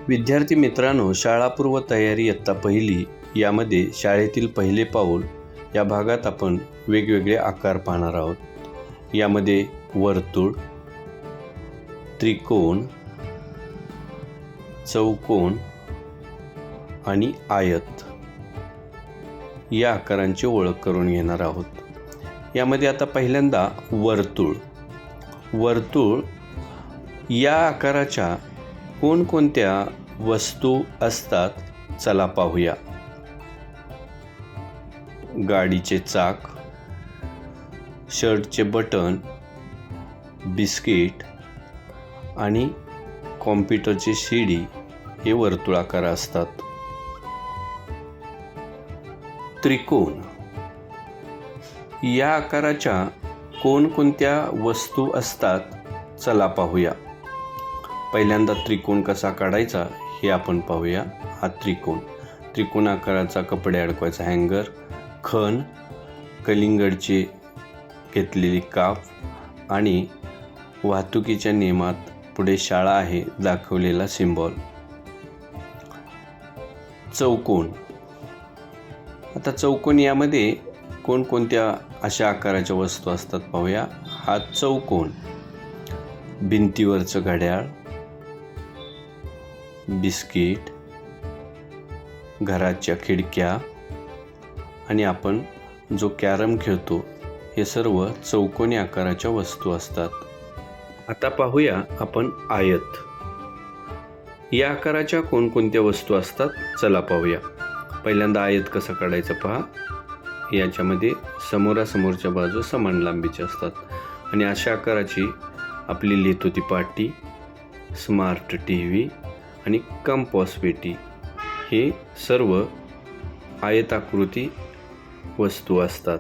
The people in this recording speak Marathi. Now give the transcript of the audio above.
विद्यार्थी मित्रांनो, शाळापूर्व तयारी इयत्ता पहिली यामध्ये शाळेतील पहिले पाऊल या भागात आपण वेगवेगळे आकार पाहणार आहोत. यामध्ये वर्तुळ, त्रिकोण, चौकोन आणि आयत या आकारांची ओळख करून घेणार आहोत. यामध्ये आता पहिल्यांदा वर्तुळ. वर्तुळ या आकाराच्या कोणकोणत्या वस्तू असतात चला पाहूया. गाडीचे चाक, शर्टचे बटन, बिस्किट आणि कॉम्प्युटरची शिडी हे वर्तुळाकार असतात. त्रिकोण या आकाराच्या कोणकोणत्या वस्तू असतात चला पाहूया. पहिल्यांदा त्रिकोण कसा काढायचा हे आपण पाहूया. हा त्रिकोण आकाराचा कपडे अडकवायचा हँगर, खण, कलिंगडची घेतलेली काप आणि वाहतुकीच्या नियमात पुढे शाळा आहे दाखवलेला सिम्बॉल. चौकोन. आता चौकोन यामध्ये कोणकोणत्या अशा आकाराच्या वस्तू असतात पाहूया. हा चौकोन. भिंतीवरचं घड्याळ, बिस्किट, घराच्या खिडक्या आणि आपण जो कॅरम खेळतो हे सर्व चौकोनी आकाराच्या वस्तू असतात. आता पाहूया आपण आयत. या आकाराच्या कोणकोणत्या वस्तू असतात चला पाहूया. पहिल्यांदा आयत कसा काढायचा पहा. याच्यामध्ये समोरासमोरच्या बाजू समान लांबीच्या असतात आणि अशा आकाराची आपली लिहितो पाटी, स्मार्ट TV आणि कंपास पेटी हे सर्व आयताकृती वस्तू असतात.